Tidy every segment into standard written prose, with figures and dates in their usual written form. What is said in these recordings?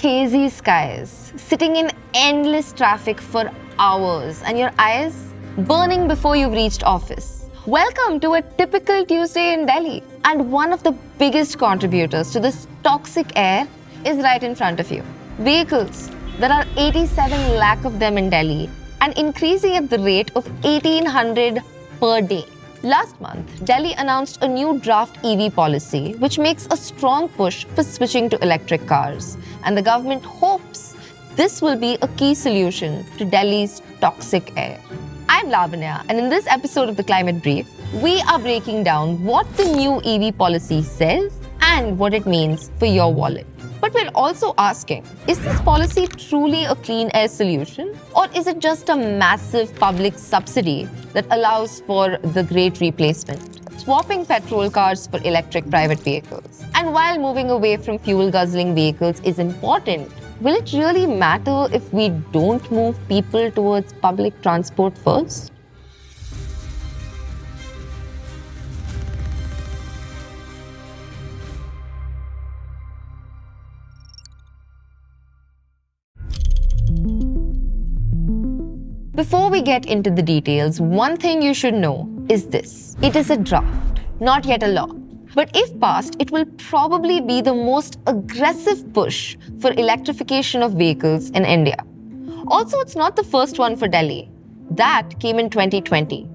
hazy skies, sitting in endless traffic for hours, and your eyes burning before you've reached office. Welcome to a typical Tuesday in Delhi. And one of the biggest contributors to this toxic air is right in front of you. Vehicles. There are 87 lakh of them in Delhi and increasing at the rate of 1,800 per day. Last month, Delhi announced a new draft EV policy which makes a strong push for switching to electric cars. And the government hopes this will be a key solution to Delhi's toxic air. I'm Lavanya, and in this episode of the Climate Brief, we are breaking down what the new EV policy says and what it means for your wallet. But we're also asking, is this policy truly a clean air solution? Or is it just a massive public subsidy that allows for the great replacement? Swapping petrol cars for electric private vehicles. And while moving away from fuel-guzzling vehicles is important, will it really matter if we don't move people towards public transport first? Before we get into the details, one thing you should know is this. It is a draft, not yet a law. But if passed, it will probably be the most aggressive push for electrification of vehicles in India. Also, it's not the first one for Delhi. That came in 2020.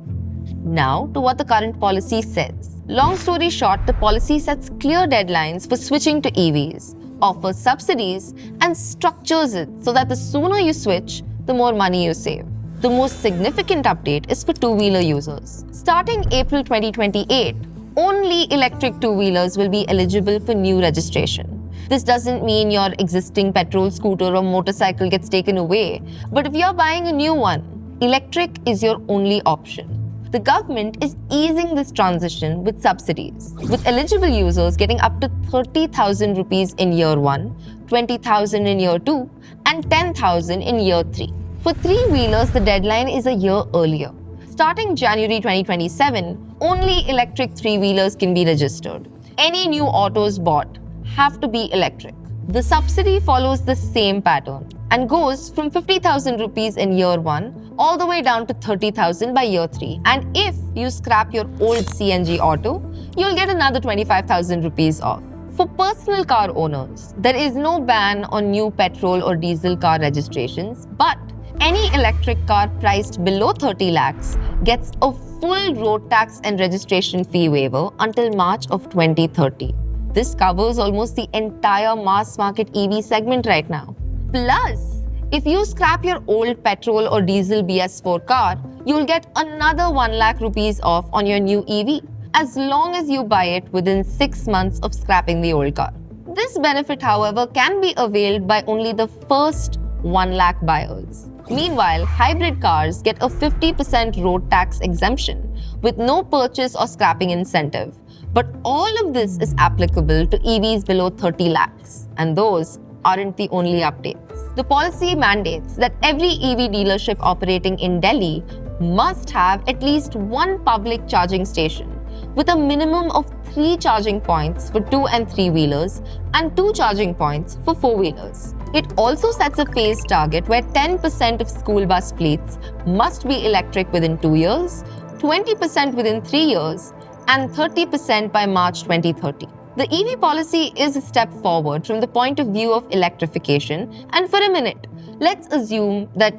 Now, to what the current policy says. Long story short, the policy sets clear deadlines for switching to EVs, offers subsidies, and structures it so that the sooner you switch, the more money you save. The most significant update is for two-wheeler users. Starting April 2028, only electric two-wheelers will be eligible for new registration. This doesn't mean your existing petrol scooter or motorcycle gets taken away, but if you're buying a new one, electric is your only option. The government is easing this transition with subsidies, with eligible users getting up to 30,000 rupees in year 1, 20,000 in year 2, and 10,000 in year 3. For three-wheelers, the deadline is a year earlier. Starting January 2027, only electric three-wheelers can be registered. Any new autos bought have to be electric. The subsidy follows the same pattern and goes from 50,000 rupees in year 1 all the way down to 30,000 by year 3. And if you scrap your old CNG auto, you'll get another 25,000 rupees off. For personal car owners, there is no ban on new petrol or diesel car registrations, but any electric car priced below 30 lakhs gets a full road tax and registration fee waiver until March of 2030. This covers almost the entire mass market EV segment right now. Plus, if you scrap your old petrol or diesel BS4 car, you'll get another 1 lakh rupees off on your new EV, as long as you buy it within 6 months of scrapping the old car. This benefit, however, can be availed by only the first 1 lakh buyers. Meanwhile, hybrid cars get a 50% road tax exemption with no purchase or scrapping incentive. But all of this is applicable to EVs below 30 lakhs, and those aren't the only updates. The policy mandates that every EV dealership operating in Delhi must have at least one public charging station with a minimum of 3 charging points for 2 and 3-wheelers and 2 charging points for 4-wheelers. It also sets a phase target where 10% of school bus fleets must be electric within 2 years, 20% within 3 years, and 30% by March 2030. The EV policy is a step forward from the point of view of electrification, and for a minute, let's assume that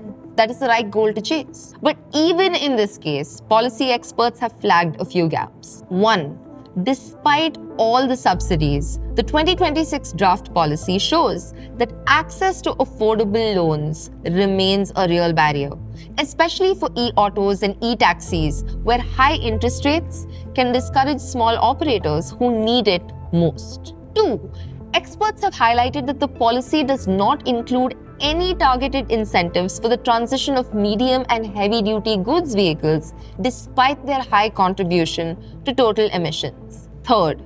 is the right goal to chase. But even in this case, policy experts have flagged a few gaps. 1. Despite all the subsidies, the 2026 draft policy shows that access to affordable loans remains a real barrier, especially for e-autos and e-taxis, where high interest rates can discourage small operators who need it most. 2. Experts have highlighted that the policy does not include any targeted incentives for the transition of medium and heavy-duty goods vehicles despite their high contribution to total emissions. Third,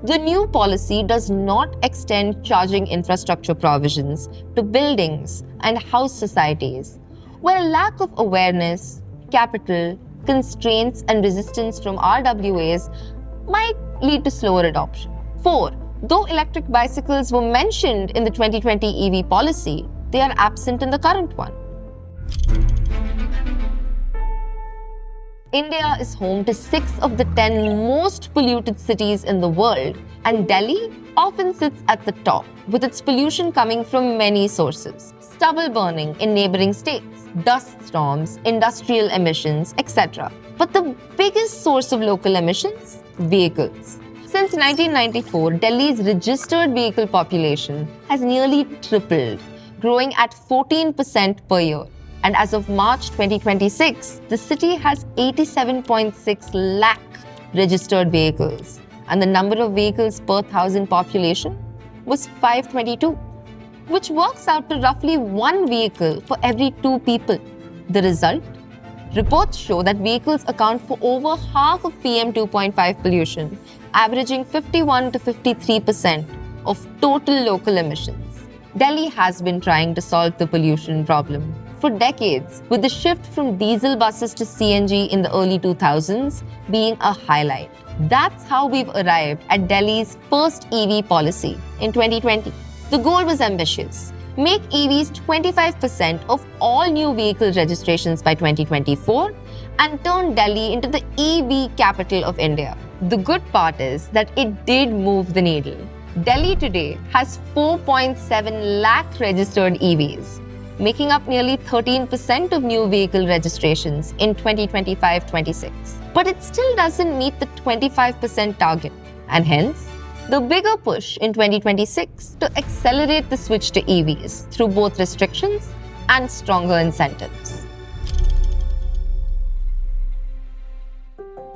the new policy does not extend charging infrastructure provisions to buildings and house societies, where a lack of awareness, capital, constraints and resistance from RWAs might lead to slower adoption. 4. Though electric bicycles were mentioned in the 2020 EV policy, they are absent in the current one. India is home to 6 of the 10 most polluted cities in the world, and Delhi often sits at the top, with its pollution coming from many sources. Stubble burning in neighboring states, dust storms, industrial emissions, etc. But the biggest source of local emissions? Vehicles. Since 1994, Delhi's registered vehicle population has nearly tripled, growing at 14% per year. And as of March 2026, the city has 87.6 lakh registered vehicles, and the number of vehicles per 1,000 population was 522, which works out to roughly 1 vehicle for every 2 people. The result? Reports show that vehicles account for over half of PM 2.5 pollution, averaging 51 to 53% of total local emissions. Delhi has been trying to solve the pollution problem for decades, with the shift from diesel buses to CNG in the early 2000s being a highlight. That's how we've arrived at Delhi's first EV policy in 2020. The goal was ambitious. Make EVs 25% of all new vehicle registrations by 2024 and turn Delhi into the EV capital of India. The good part is that it did move the needle. Delhi today has 4.7 lakh registered EVs, making up nearly 13% of new vehicle registrations in 2025-26. But it still doesn't meet the 25% target, and hence, the bigger push in 2026 to accelerate the switch to EVs through both restrictions and stronger incentives.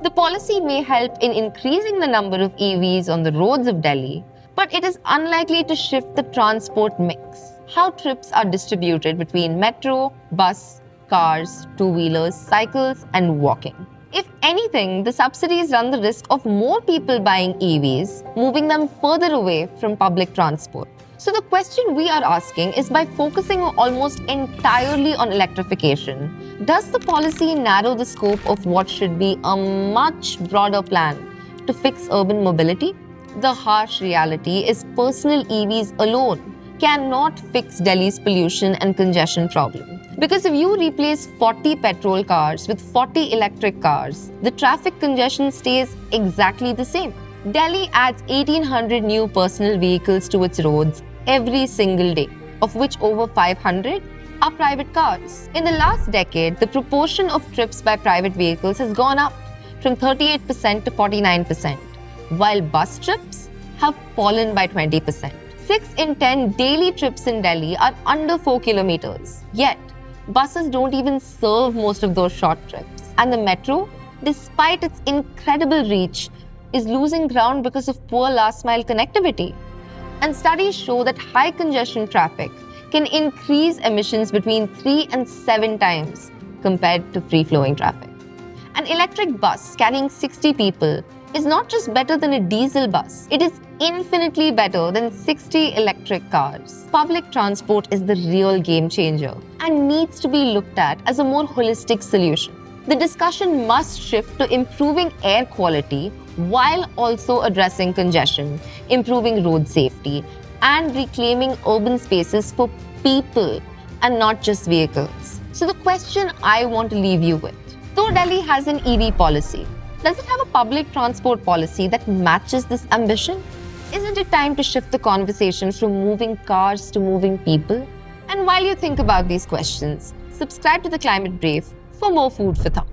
The policy may help in increasing the number of EVs on the roads of Delhi, but it is unlikely to shift the transport mix. How trips are distributed between metro, bus, cars, two-wheelers, cycles, and walking. If anything, the subsidies run the risk of more people buying EVs, moving them further away from public transport. So the question we are asking is, by focusing almost entirely on electrification, does the policy narrow the scope of what should be a much broader plan to fix urban mobility? The harsh reality is personal EVs alone cannot fix Delhi's pollution and congestion problem. Because if you replace 40 petrol cars with 40 electric cars, the traffic congestion stays exactly the same. Delhi adds 1,800 new personal vehicles to its roads every single day, of which over 500 are private cars. In the last decade, the proportion of trips by private vehicles has gone up from 38% to 49%, while bus trips have fallen by 20%. 6 in 10 daily trips in Delhi are under 4 kilometers. Yet, buses don't even serve most of those short trips. And the metro, despite its incredible reach, is losing ground because of poor last-mile connectivity. And studies show that high congestion traffic can increase emissions between 3 and 7 times compared to free-flowing traffic. An electric bus carrying 60 people is not just better than a diesel bus, it is infinitely better than 60 electric cars. Public transport is the real game changer and needs to be looked at as a more holistic solution. The discussion must shift to improving air quality while also addressing congestion, improving road safety, and reclaiming urban spaces for people and not just vehicles. So the question I want to leave you with, though Delhi has an EV policy, does it have a public transport policy that matches this ambition? Isn't it time to shift the conversation from moving cars to moving people? And while you think about these questions, subscribe to The Climate Brief for more food for thought.